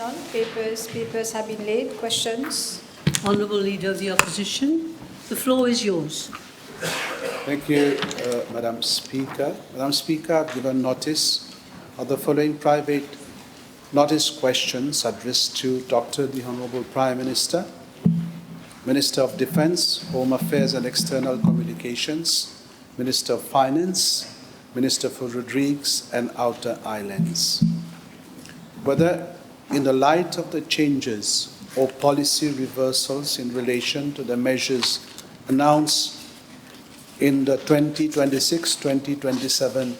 none. Papers have been laid. Questions? Honourable Leader of the Opposition, the floor is yours. Thank you, Madam Speaker. Madam Speaker, I've given notice of the following private notice questions addressed to the Honourable Prime Minister, Minister of Defence, Home Affairs and External Communications, Minister of Finance, Minister for Rodrigues and Outer Islands. Whether in the light of the changes or policy reversals in relation to the measures announced in the 2026-2027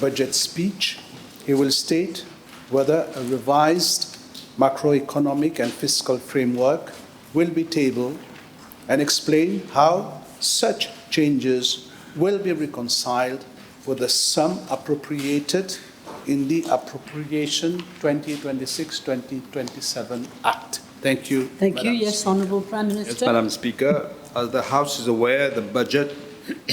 budget speech, he will state whether a revised macroeconomic and fiscal framework will be tabled and explain how such changes will be reconciled with the sum appropriated in the Appropriation 2026-2027 Act. Thank you. Thank you. Yes, Honourable Prime Minister. Yes, Madam Speaker. As the House is aware, the budget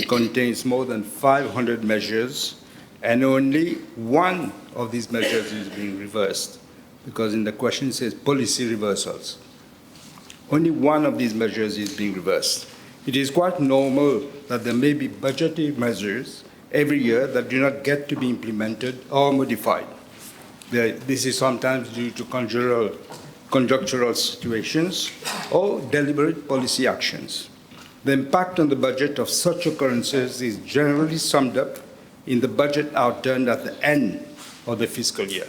contains more than 500 measures, and only one of these measures is being reversed, because in the question it says policy reversals. Only one of these measures is being reversed. It is quite normal that there may be budgetary measures every year that do not get to be implemented or modified. This is sometimes due to conjunctural situations or deliberate policy actions. The impact on the budget of such occurrences is generally summed up in the budget outturned at the end of the fiscal year.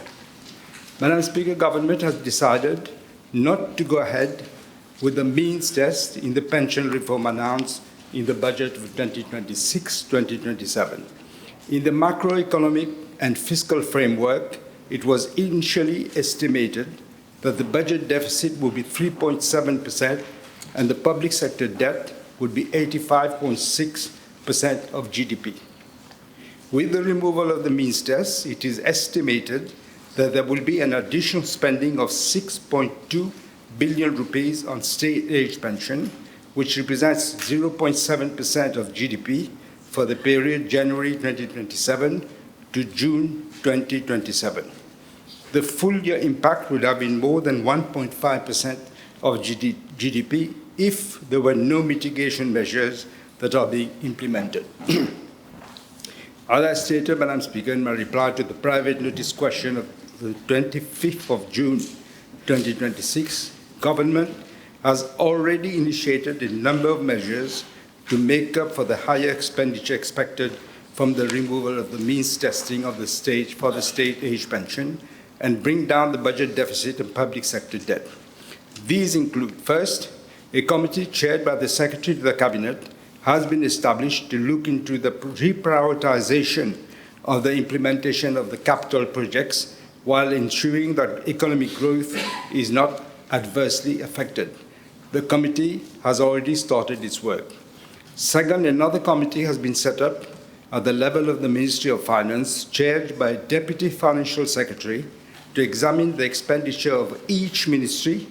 Madam Speaker, Government has decided not to go ahead with the means test in the pension reform announced in the budget of 2026-2027. In the macroeconomic and fiscal framework, it was initially estimated that the budget deficit would be 3.7% and the public sector debt would be 85.6% of GDP. With the removal of the means test, it is estimated that there will be an additional spending of 6.2 billion rupees on state age pension, which represents 0.7% of GDP for the period January 2027 to June 2027. The full year impact would have been more than 1.5% of GDP if there were no mitigation measures that are being implemented. As I stated, Madam Speaker, in my reply to the private notice question of the 25th of June 2026, Government has already initiated a number of measures to make up for the higher expenditure expected from the removal of the means testing of the state for the state age pension and bring down the budget deficit and public sector debt. These include, first, a committee chaired by the Secretary to the Cabinet has been established to look into the reprioritization of the implementation of the capital projects while ensuring that economic growth is not adversely affected. The committee has already started its work. Second, another committee has been set up at the level of the Ministry of Finance, chaired by a Deputy Financial Secretary, to examine the expenditure of each ministry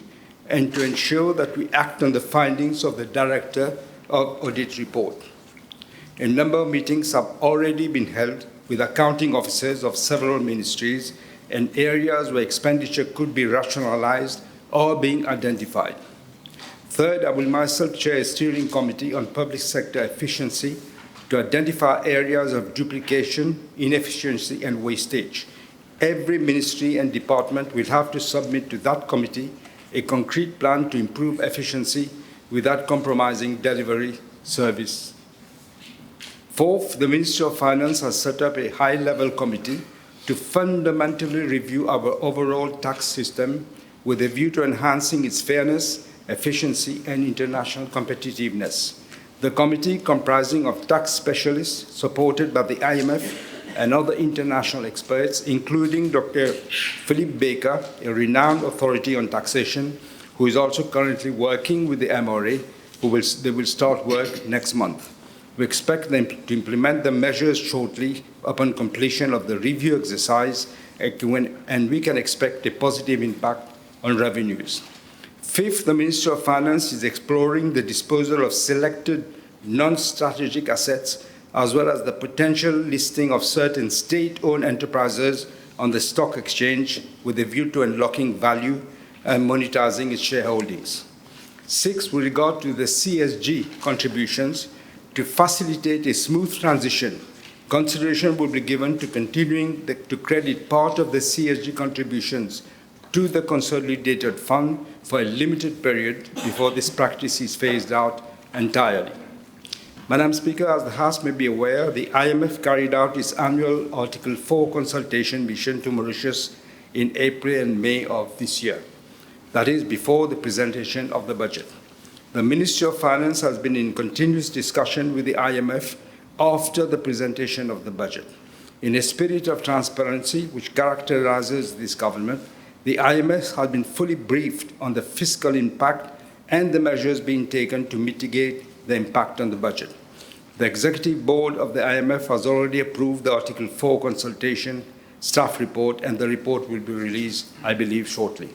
and to ensure that we act on the findings of the Director of Audit Report. A number of meetings have already been held with accounting officers of several ministries and areas where expenditure could be rationalized or being identified. Third, I will myself chair a steering committee on public sector efficiency to identify areas of duplication, inefficiency, and wastage. Every ministry and department will have to submit to that committee a concrete plan to improve efficiency without compromising delivery service. Fourth, the Ministry of Finance has set up a high-level committee to fundamentally review our overall tax system with a view to enhancing its fairness, efficiency, and international competitiveness. The committee, comprising of tax specialists supported by the IMF and other international experts, including Dr. Philip Baker, a renowned authority on taxation, who is also currently working with the MRA, they will start work next month. We expect them to implement the measures shortly upon completion of the review exercise, and we can expect a positive impact on revenues. Fifth, the Ministry of Finance is exploring the disposal of selected non-strategic assets, as well as the potential listing of certain state-owned enterprises on the stock exchange with a view to unlocking value and monetizing its shareholdings. 6, with regard to the CSG contributions, to facilitate a smooth transition, consideration will be given to continuing to credit part of the CSG contributions to the consolidated fund for a limited period before this practice is phased out entirely. Madam Speaker, as the House may be aware, the IMF carried out its annual Article 4 consultation mission to Mauritius in April and May of this year. That is, before the presentation of the budget. The Ministry of Finance has been in continuous discussion with the IMF after the presentation of the budget. In a spirit of transparency which characterizes this government, the IMF has been fully briefed on the fiscal impact and the measures being taken to mitigate the impact on the budget. The Executive Board of the IMF has already approved the Article 4 consultation staff report, and the report will be released, I believe, shortly.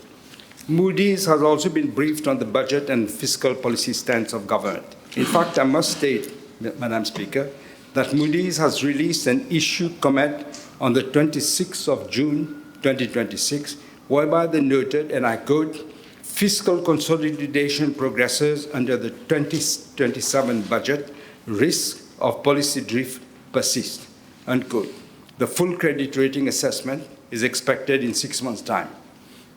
Moody's has also been briefed on the budget and fiscal policy stance of government. In fact, I must state, Madam Speaker, that Moody's has released an issued comment on the 26th of June 2026, whereby they noted, and I quote, "Fiscal consolidation progresses under the 2027 budget, risk of policy drift persist," unquote. The full credit rating assessment is expected in 6 months' time.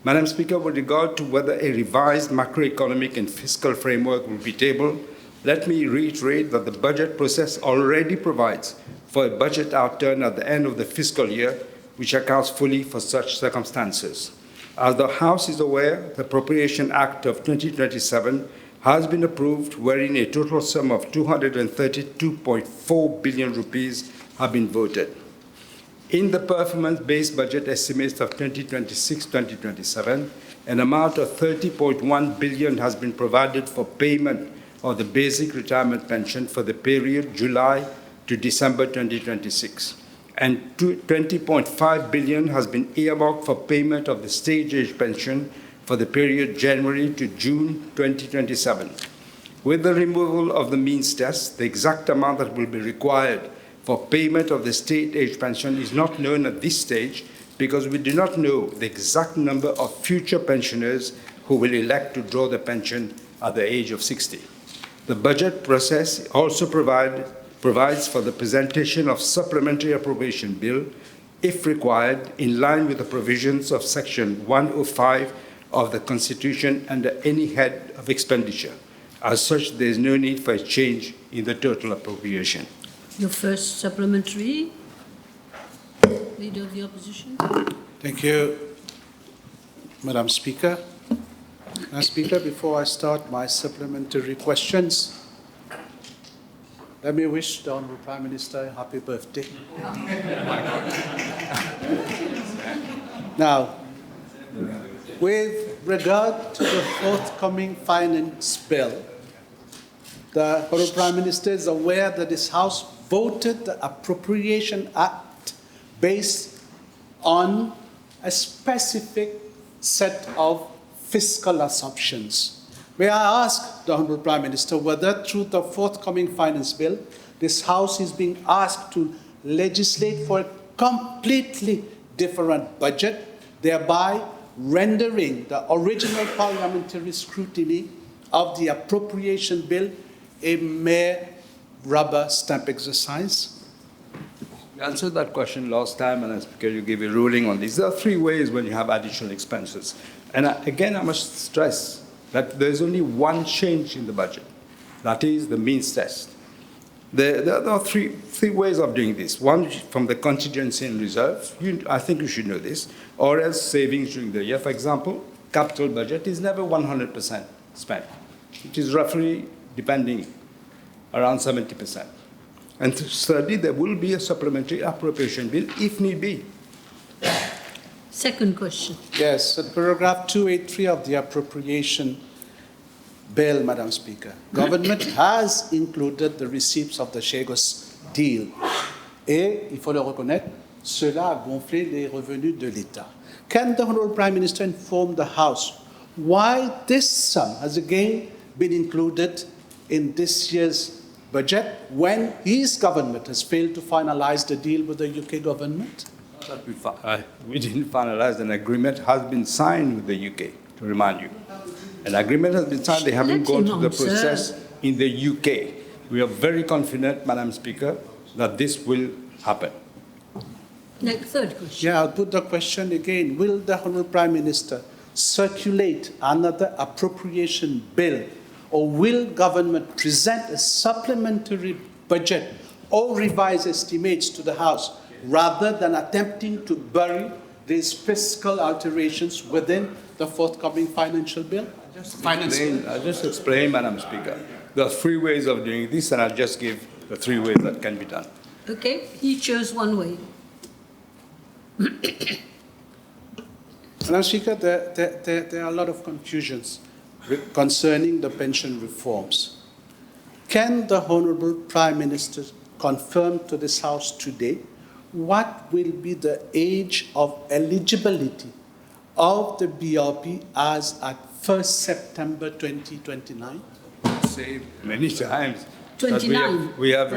Madam Speaker, with regard to whether a revised macroeconomic and fiscal framework will be tabled, let me reiterate that the budget process already provides for a budget outturn at the end of the fiscal year, which accounts fully for such circumstances. As the House is aware, the Appropriation Act of 2027 has been approved, wherein a total sum of 232.4 billion rupees have been voted. In the performance-based budget estimates of 2026-2027, an amount of 30.1 billion has been provided for payment of the basic retirement pension for the period July to December 2026. And 20.5 billion has been earmarked for payment of the stage age pension for the period January to June 2027. With the removal of the means test, the exact amount that will be required for payment of the state age pension is not known at this stage, because we do not know the exact number of future pensioners who will elect to draw the pension at the age of 60. The budget process also provides for the presentation of supplementary appropriation bill, if required, in line with the provisions of Section 105 of the Constitution under any head of expenditure. As such, there is no need for a change in the total appropriation. Your first supplementary. Leader of the Opposition. Thank you, Madam Speaker. Madam Speaker, before I start my supplementary questions, let me wish the Honourable Prime Minister a happy birthday. Now, with regard to the forthcoming finance bill, the Honourable Prime Minister is aware that this House voted the Appropriation Act based on a specific set of fiscal assumptions. May I ask the Honourable Prime Minister whether through the forthcoming finance bill, this House is being asked to legislate for a completely different budget, thereby rendering the original parliamentary scrutiny of the appropriation bill a mere rubber stamp exercise? We answered that question last time, and Speaker, you gave a ruling on this. There are 3 ways when you have additional expenses. And again, I must stress that there's only one change in the budget. That is the means test. There are three ways of doing this. One, from the contingency and reserve. I think you should know this. Or else savings during the year. For example, capital budget is never 100% spent. It is roughly, depending, around 70%. And thirdly, there will be a supplementary appropriation bill if need be. Second question. Yes, at paragraph 283 of the appropriation bill, Madam Speaker, government has included the receipts of the Chagos deal. Et, il faut le reconnaître, cela a gonflé les revenus de l'État. Can the Honourable Prime Minister inform the House why this sum has again been included in this year's budget when his government has failed to finalize the deal with the UK government? that we didn't finalize. An agreement has been signed with the UK, to remind you. An agreement has been signed. They haven't Let gone him through the answer. process in the UK. We are very confident, Madam Speaker, that this will happen. Next, third question. Yeah, I'll put the question again. Will the Honourable Prime Minister circulate another appropriation bill, or will government present a supplementary budget or revise estimates to the House rather than attempting to bury these fiscal alterations within the forthcoming financial bill? I'll just explain, Madam Speaker. There are three ways of doing this, and I'll just give the three ways that can be done. Okay, he chose one way. Madam Speaker, there are a lot of confusions concerning the pension reforms. Can the Honourable Prime Minister confirm to this House today what will be the age of eligibility of the BRP as at 1st September 2029? Say many times. that 29. We have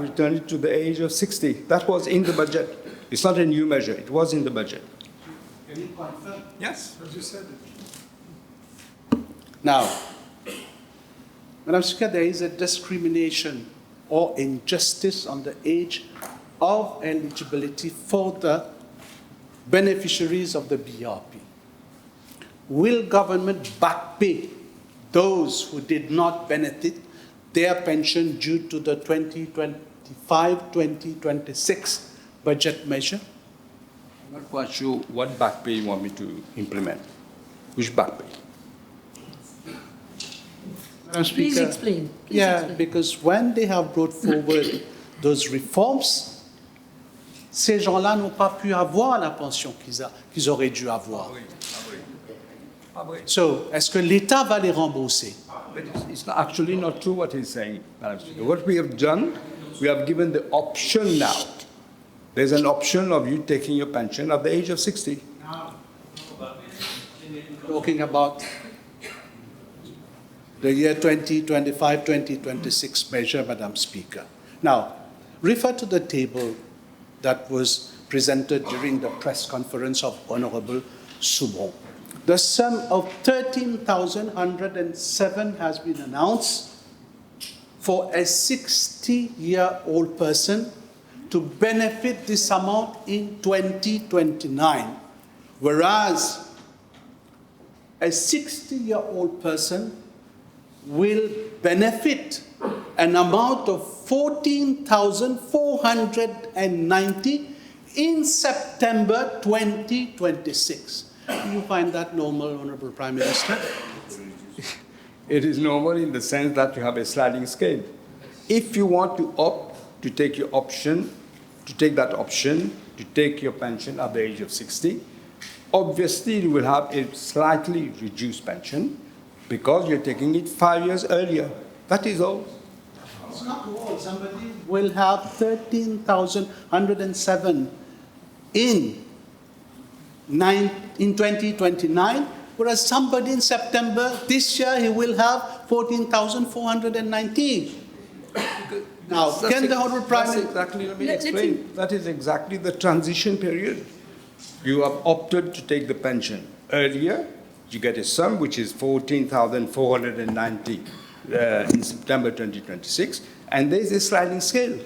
returned it to the age of 60. That was in the budget. It's not a new measure. It was in the budget. Can you confirm? Yes. As you said it. Now, Madam Speaker, there is a discrimination or injustice on the age of eligibility for the beneficiaries of the BRP. Will government backpay those who did not benefit their pension due to the 2025-2026 budget measure? I'm not quite sure what back pay you want me to implement. Which back pay? Madam Please Speaker, explain. Please yeah, explain. because when they have brought forward those reforms, ces gens-là n'ont pas pu avoir la pension qu'ils auraient dû avoir. So, est-ce que l'État va les rembourser? But it's actually not true what he's saying, Madam Speaker. What we have done, we have given the option now. There's an option of you taking your pension at the age of 60. Talking about the year 2025-2026 measure, Madam Speaker. Now, refer to the table that was presented during the press conference of Honourable Subon. The sum of 13,107 has been announced for a 60-year-old person to benefit this amount in 2029, whereas a 60-year-old person will benefit an amount of 14,490 in September 2026. Do you find that normal, Honourable Prime Minister? It is normal in the sense that you have a sliding scale. If you want to opt to take your option, to take that option, to take your pension at the age of 60, obviously you will have a slightly reduced pension because you're taking it 5 years earlier. That is all. It's not all. Somebody will have 13,107 in 2029, whereas somebody in September this year, he will have 14,419. Now, can the Honourable Prime Minister... Exactly, let me Let explain. him- That is exactly the transition period. You have opted to take the pension earlier. You get a sum which is 14,490 in September 2026, and there is a sliding scale.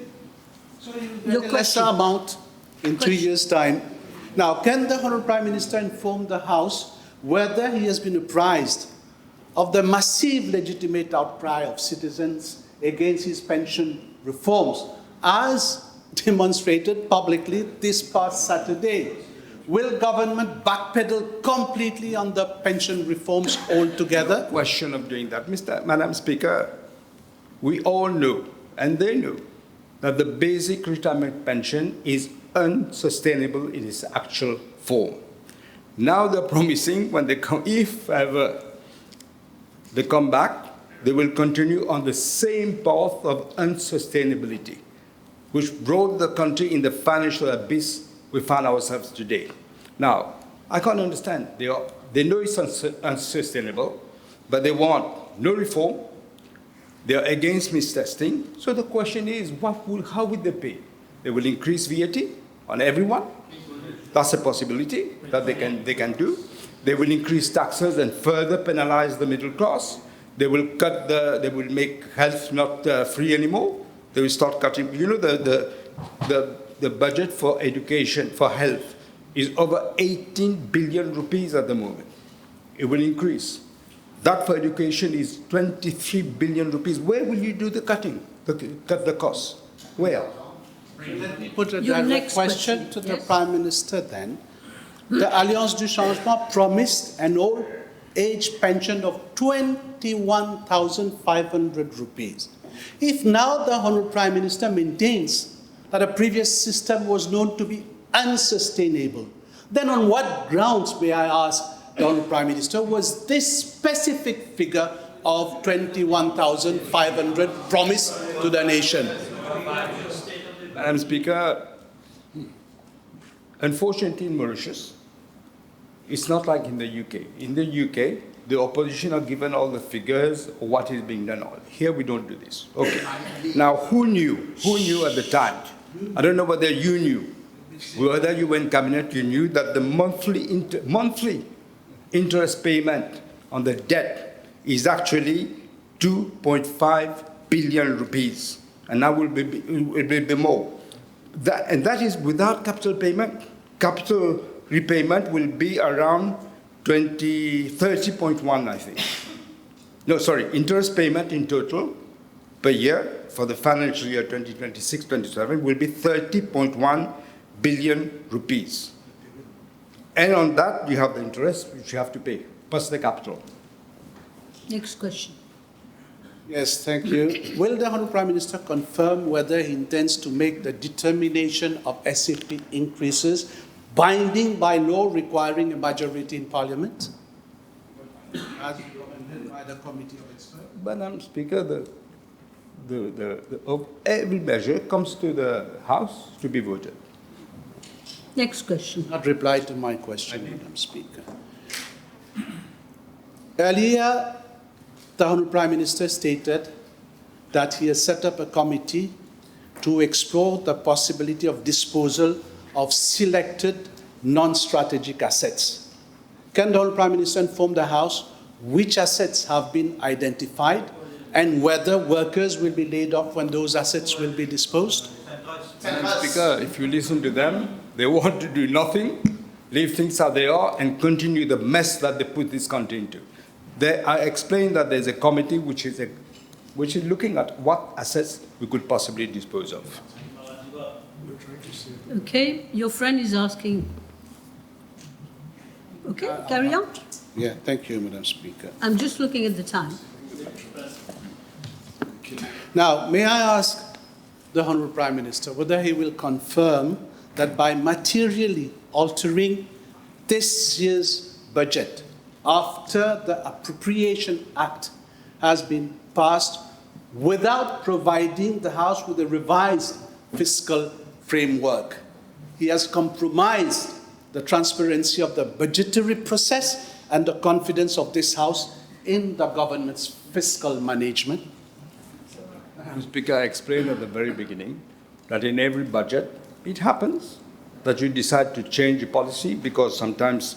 So you Your get a lesser question. amount in 3 years' time. Now, can the Honourable Prime Minister inform the House whether he has been apprised of the massive legitimate outcry of citizens against his pension reforms, as demonstrated publicly this past Saturday? Will government backpedal completely on the pension reforms altogether? Question of doing that. Madam Speaker, we all know, and they know, that the basic retirement pension is unsustainable in its actual form. Now they're promising when they come, if ever they come back, they will continue on the same path of unsustainability, which brought the country in the financial abyss we find ourselves today. Now, I can't understand. They know it's unsustainable, but they want no reform. They are against mistesting. So the question is, how will they pay? They will increase VAT, on everyone. That's a possibility that they can do. They will increase taxes and further penalize the middle class. They will make health not free anymore. They will start cutting. You know, the budget for education, for health, is over 18 billion rupees at the moment. It will increase. That for education is 23 billion rupees. Where will you do the cutting? Cut the costs? Where? Let me put a Your direct next question to question, the yes. Prime Minister then. The Alliance du Changement promised an old age pension of 21,500 rupees. If now the Honourable Prime Minister maintains that a previous system was known to be unsustainable, then on what grounds, may I ask the Honourable Prime Minister, was this specific figure of 21,500 promised to the nation? Madam Speaker, unfortunately in Mauritius, it's not like in the UK. In the UK, the opposition are given all the figures of what is being done. Here we don't do this. Okay. Now, who knew? Who knew at the time? I don't know whether you knew. Whether you were in cabinet, you knew that the monthly interest payment on the debt is actually 2.5 billion rupees. And now it will be more. And that is without capital payment. Capital repayment will be around 30.1, I think. No, sorry, interest payment in total per year for the financial year 2026-27 will be 30.1 billion rupees. And on that, you have the interest which you have to pay, plus the capital. Next question. Yes, thank you. Will the Honourable Prime Minister confirm whether he intends to make the determination of SAP increases binding by law requiring a majority in Parliament? As recommended by the Committee of Experts. Madam Speaker, every measure comes to the House to be voted. Next question. Not reply to my question, Madam Speaker. Earlier, the Honourable Prime Minister stated that he has set up a committee to explore the possibility of disposal of selected non-strategic assets. Can the Honourable Prime Minister inform the House which assets have been identified and whether workers will be laid off when those assets will be disposed? Madam Speaker, if you listen to them, they want to do nothing, leave things as they are, and continue the mess that they put this country into. I explained that there's a committee which is looking at what assets we could possibly dispose of. Okay, your friend is asking. Okay, carry on. Yeah, thank you, Madam Speaker. I'm just looking at the time. Now, may I ask the Honourable Prime Minister whether he will confirm that by materially altering this year's budget after the Appropriation Act has been passed without providing the House with a revised fiscal framework, he has compromised the transparency of the budgetary process and the confidence of this House in the government's fiscal management? Madam Speaker, I explained at the very beginning that in every budget, it happens that you decide to change a policy because sometimes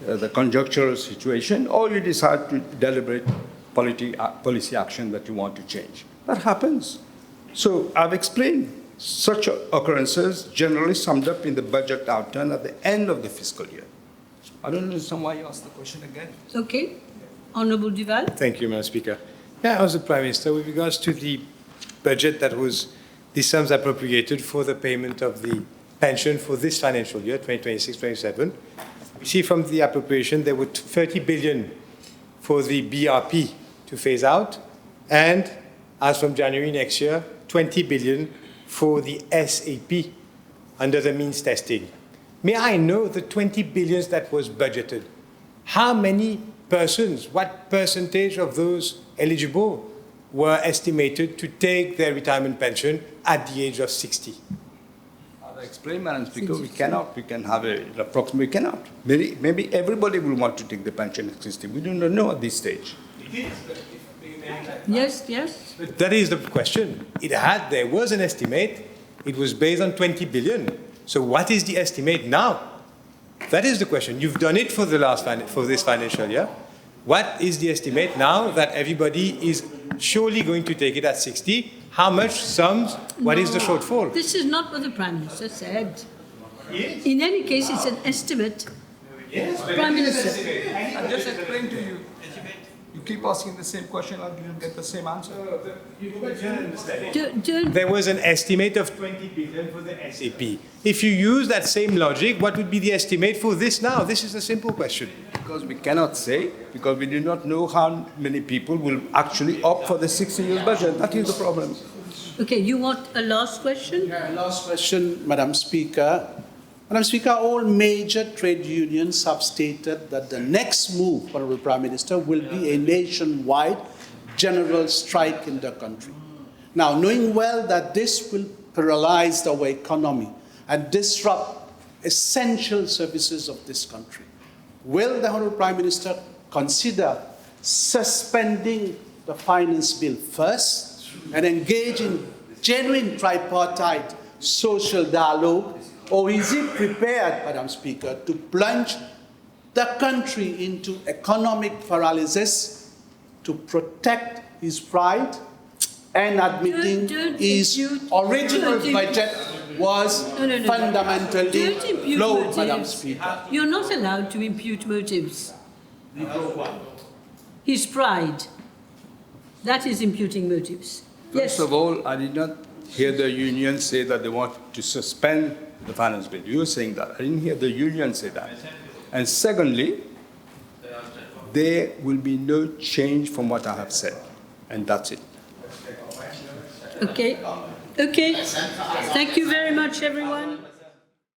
the conjunctural situation, or you decide to deliberate policy action that you want to change. That happens. So I've explained such occurrences generally summed up in the budget outturn at the end of the fiscal year. I don't understand why you asked the question again. Okay. Honourable Duval. Thank you, Madam Speaker. Yeah, I was the Prime Minister. With regards to the budget that was, the sums appropriated for the payment of the pension for this financial year, 2026-27, we see from the appropriation there were 30 billion for the BRP to phase out, and as from January next year, 20 billion for the SAP under the means testing. May I know the 20 billions that was budgeted? How many persons, what percentage of those eligible were estimated to take their retirement pension at the age of 60? I'll explain, Madam Speaker, we cannot. We can have an approximate, we cannot. Maybe everybody will want to take the pension system. We do not know at this stage. Yes, yes. That is the question. There was an estimate. It was based on 20 billion. So what is the estimate now? That is the question. You've done it for for this financial year. What is the estimate now that everybody is surely going to take it at 60? How much sums? What is the shortfall? This is not what the Prime Minister said. In any case, it's an estimate. Prime Minister. I just explained to you. You keep asking the same question and you'll get the same answer. Don't, There was an estimate of 20 billion for the SAP. If you use that same logic, what would be the estimate for this now? This is a simple question. Because we cannot say, because we do not know how many people will actually opt for the 60 years budget. That is the problem. okay, you want a last question? Yeah, last question, Madam Speaker. Madam Speaker, all major trade unions have stated that the next move, Honourable Prime Minister, will be a nationwide general strike in the country. Now, knowing well that this will paralyze our economy and disrupt essential services of this country, will the Honourable Prime Minister consider suspending the finance bill first and engage in genuine tripartite social dialogue? Or is he prepared, Madam Speaker, to plunge the country into economic paralysis to protect his pride and admitting his original budget was fundamentally flawed, Madam Speaker? You're not allowed to impute motives. His pride. That is imputing motives. First of all, I did not hear the union say that they want to suspend the finance bill. You're saying that. I didn't hear the union say that. And secondly, there will be no change from what I have said. And that's it. Okay. Okay. Thank you very much, everyone.